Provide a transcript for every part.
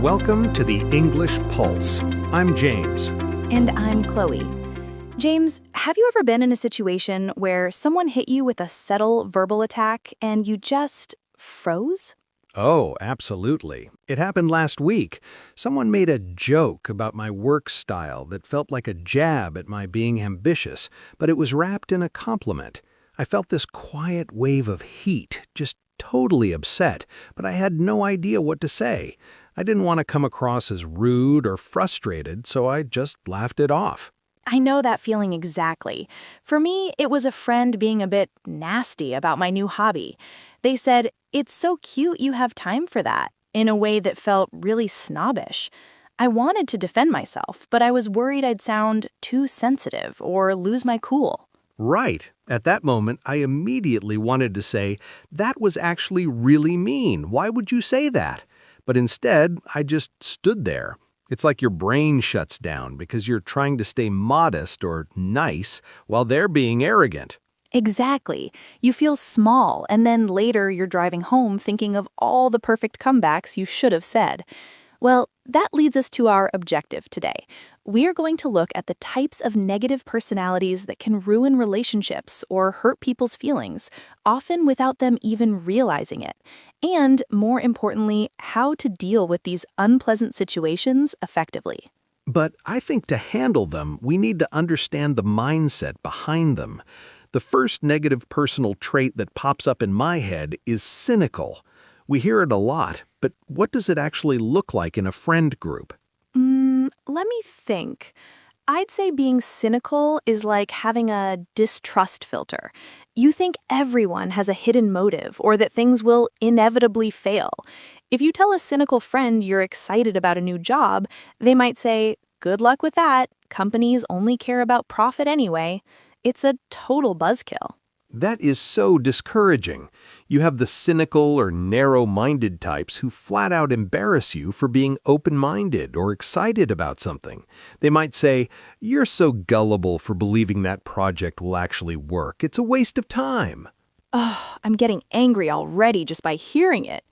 Welcome to the English Pulse. I'm James. And I'm Chloe. James, have you ever been in a situation where someone hit you with a subtle verbal attack and you just froze? Oh, absolutely. It happened last week. Someone made a joke about my work style that felt like a jab at my being ambitious, but it was wrapped in a compliment. I felt this quiet wave of heat, just totally upset, but I had no idea what to say. I didn't want to come across as rude or frustrated, so I just laughed it off. I know that feeling exactly. For me, it was a friend being a bit nasty about my new hobby. They said, "It's so cute you have time for that," in a way that felt really snobbish. I wanted to defend myself, but I was worried I'd sound too sensitive or lose my cool. Right. At that moment, I immediately wanted to say, "That was actually really mean. Why would you say that?" But instead, I just stood there. It's like your brain shuts down because you're trying to stay modest or nice while they're being arrogant. Exactly. You feel small, and then later you're driving home thinking of all the perfect comebacks you should have said. Well, that leads us to our objective today. We are going to look at the types of negative personalities that can ruin relationships or hurt people's feelings, often without them even realizing it. And, more importantly, how to deal with these unpleasant situations effectively. But I think to handle them, we need to understand the mindset behind them. The first negative personal trait that pops up in my head is cynical. We hear it a lot, but what does it actually look like in a friend group? Let me think. I'd say being cynical is like having a distrust filter. You think everyone has a hidden motive or that things will inevitably fail. If you tell a cynical friend you're excited about a new job, they might say, "Good luck with that. Companies only care about profit anyway." It's a total buzzkill. That is so discouraging. You have the cynical or narrow-minded types who flat out embarrass you for being open-minded or excited about something. They might say, "You're so gullible for believing that project will actually work. It's a waste of time." Oh, I'm getting angry already just by hearing it.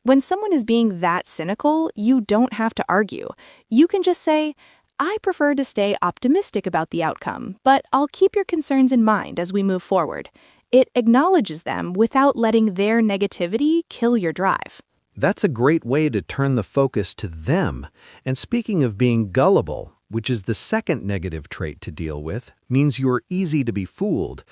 When someone is being that cynical, you don't have to argue. You can just say, "I prefer to stay optimistic about the outcome, but I'll keep your concerns in mind as we move forward." It acknowledges them without letting their negativity kill your drive. That's a great way to turn the focus to them. And speaking of being gullible, which is the second negative trait to deal with, means you're easy to be fooled.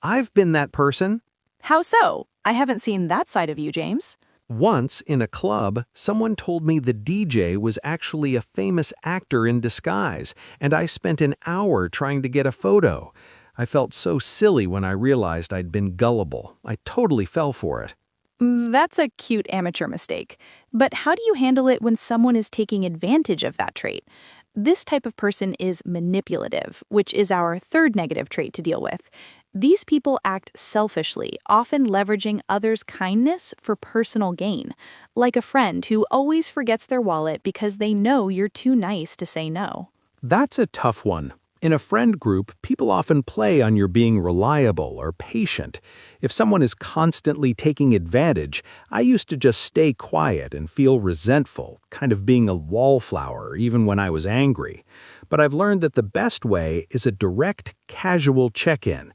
I've been that person. How so? I haven't seen that side of you, James. Once, in a club, someone told me the DJ was actually a famous actor in disguise, and I spent an hour trying to get a photo. I felt so silly when I realized I'd been gullible. I totally fell for it. That's a cute amateur mistake. But how do you handle it when someone is taking advantage of that trait? This type of person is manipulative, which is our third negative trait to deal with. These people act selfishly, often leveraging others' kindness for personal gain, like a friend who always forgets their wallet because they know you're too nice to say no. That's a tough one. In a friend group, people often play on your being reliable or patient. If someone is constantly taking advantage, I used to just stay quiet and feel resentful, kind of being a wallflower even when I was angry. But I've learned that the best way is a direct, casual check-in.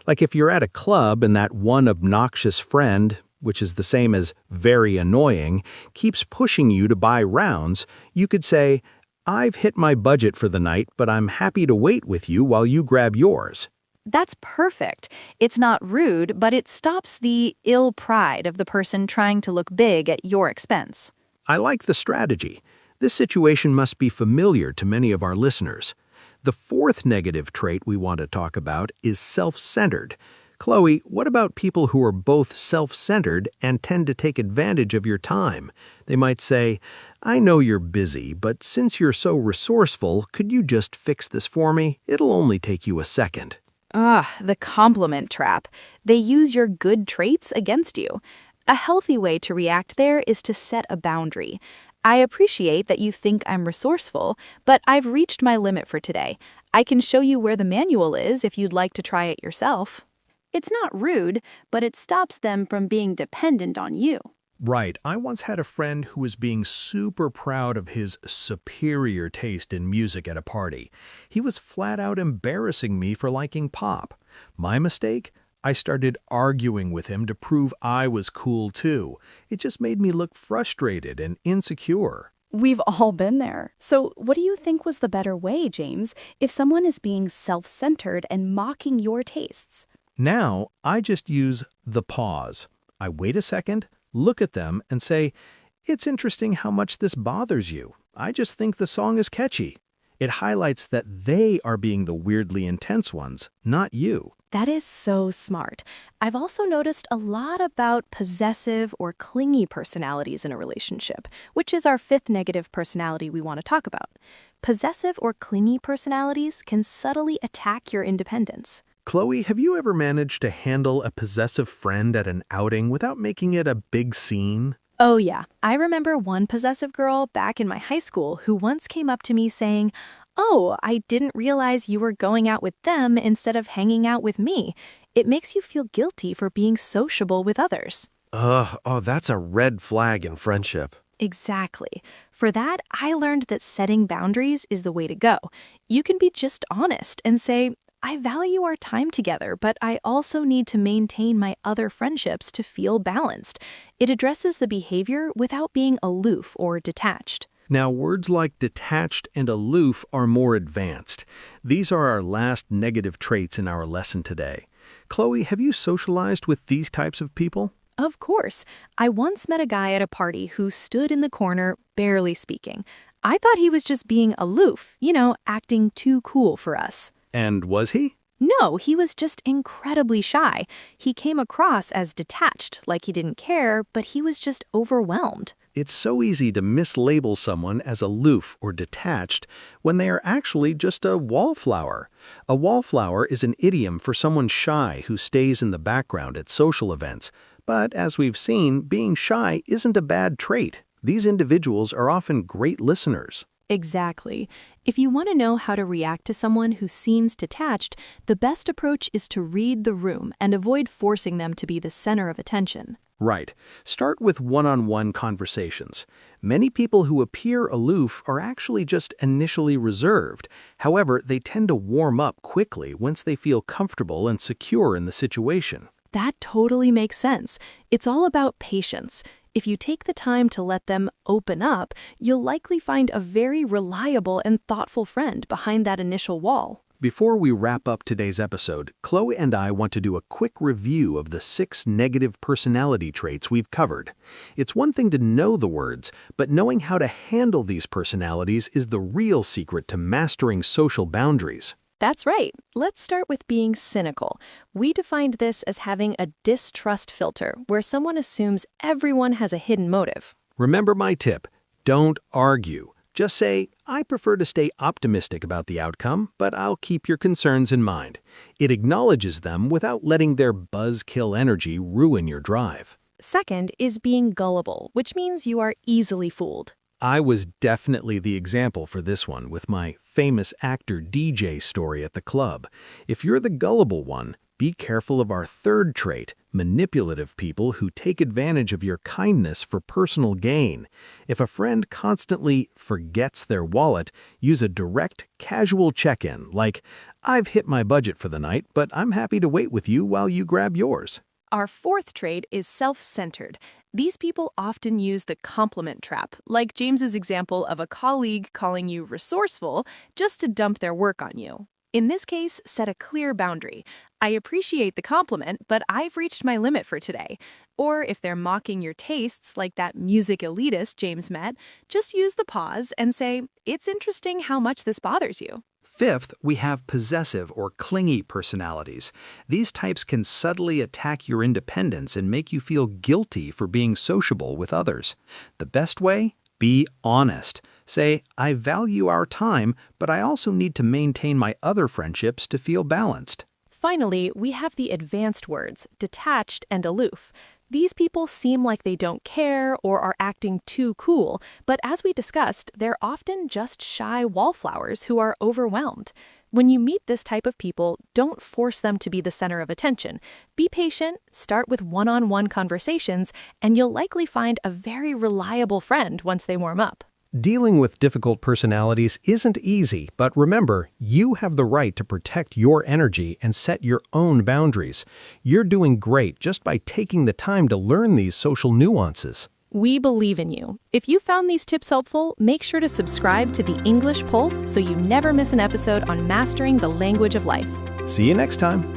Like if you're at a club and that one obnoxious friend, which is the same as very annoying, keeps pushing you to buy rounds, you could say, "I've hit my budget for the night, but I'm happy to wait with you while you grab yours." That's perfect. It's not rude, but it stops the ill pride of the person trying to look big at your expense. I like the strategy. This situation must be familiar to many of our listeners. The fourth negative trait we want to talk about is self-centered. Chloe, what about people who are both self-centered and tend to take advantage of your time? They might say, "I know you're busy, but since you're so resourceful, could you just fix this for me? It'll only take you a second." The compliment trap. They use your good traits against you. A healthy way to react there is to set a boundary. "I appreciate that you think I'm resourceful, but I've reached my limit for today. I can show you where the manual is if you'd like to try it yourself." It's not rude, but it stops them from being dependent on you. Right. I once had a friend who was being super proud of his superior taste in music at a party. He was flat out embarrassing me for liking pop. My mistake? I started arguing with him to prove I was cool too. It just made me look frustrated and insecure. We've all been there. So, what do you think was the better way, James, if someone is being self-centered and mocking your tastes? Now, I just use the pause. I wait a second, look at them, and say, "It's interesting how much this bothers you. I just think the song is catchy." It highlights that they are being the weirdly intense ones, not you. That is so smart. I've also noticed a lot about possessive or clingy personalities in a relationship, which is our fifth negative personality we want to talk about. Possessive or clingy personalities can subtly attack your independence. Chloe, have you ever managed to handle a possessive friend at an outing without making it a big scene? Oh yeah, I remember one possessive girl back in my high school who once came up to me saying, "Oh, I didn't realize you were going out with them instead of hanging out with me. It makes you feel guilty for being sociable with others." That's a red flag in friendship. Exactly. For that, I learned that setting boundaries is the way to go. You can be just honest and say, "I value our time together, but I also need to maintain my other friendships to feel balanced." It addresses the behavior without being aloof or detached. Now, words like detached and aloof are more advanced. These are our last negative traits in our lesson today. Chloe, have you socialized with these types of people? Of course. I once met a guy at a party who stood in the corner, barely speaking. I thought he was just being aloof, acting too cool for us. And was he? No, he was just incredibly shy. He came across as detached, like he didn't care, but he was just overwhelmed. It's so easy to mislabel someone as aloof or detached when they are actually just a wallflower. A wallflower is an idiom for someone shy who stays in the background at social events. But as we've seen, being shy isn't a bad trait. These individuals are often great listeners. Exactly. If you want to know how to react to someone who seems detached, the best approach is to read the room and avoid forcing them to be the center of attention. Right. Start with one-on-one conversations. Many people who appear aloof are actually just initially reserved. However, they tend to warm up quickly once they feel comfortable and secure in the situation. That totally makes sense. It's all about patience. If you take the time to let them open up, you'll likely find a very reliable and thoughtful friend behind that initial wall. Before we wrap up today's episode, Chloe and I want to do a quick review of the 6 negative personality traits we've covered. It's one thing to know the words, but knowing how to handle these personalities is the real secret to mastering social boundaries. That's right. Let's start with being cynical. We defined this as having a distrust filter, where someone assumes everyone has a hidden motive. Remember my tip: don't argue. Just say, "I prefer to stay optimistic about the outcome, but I'll keep your concerns in mind." It acknowledges them without letting their buzzkill energy ruin your drive. Second is being gullible, which means you are easily fooled. I was definitely the example for this one with my famous actor DJ story at the club. If you're the gullible one, be careful of our third trait, manipulative people who take advantage of your kindness for personal gain. If a friend constantly forgets their wallet, use a direct, casual check-in like, "I've hit my budget for the night, but I'm happy to wait with you while you grab yours." Our fourth trait is self-centered. These people often use the compliment trap, like James's example of a colleague calling you resourceful just to dump their work on you. In this case, set a clear boundary. "I appreciate the compliment, but I've reached my limit for today." Or if they're mocking your tastes, like that music elitist James met, just use the pause and say, "It's interesting how much this bothers you." Fifth, we have possessive or clingy personalities. These types can subtly attack your independence and make you feel guilty for being sociable with others. The best way? Be honest. Say, "I value our time, but I also need to maintain my other friendships to feel balanced." Finally, we have the advanced words, detached and aloof. These people seem like they don't care or are acting too cool, but as we discussed, they're often just shy wallflowers who are overwhelmed. When you meet this type of people, don't force them to be the center of attention. Be patient, start with one-on-one conversations, and you'll likely find a very reliable friend once they warm up. Dealing with difficult personalities isn't easy, but remember, you have the right to protect your energy and set your own boundaries. You're doing great just by taking the time to learn these social nuances. We believe in you. If you found these tips helpful, make sure to subscribe to the English Pulse so you never miss an episode on mastering the language of life. See you next time.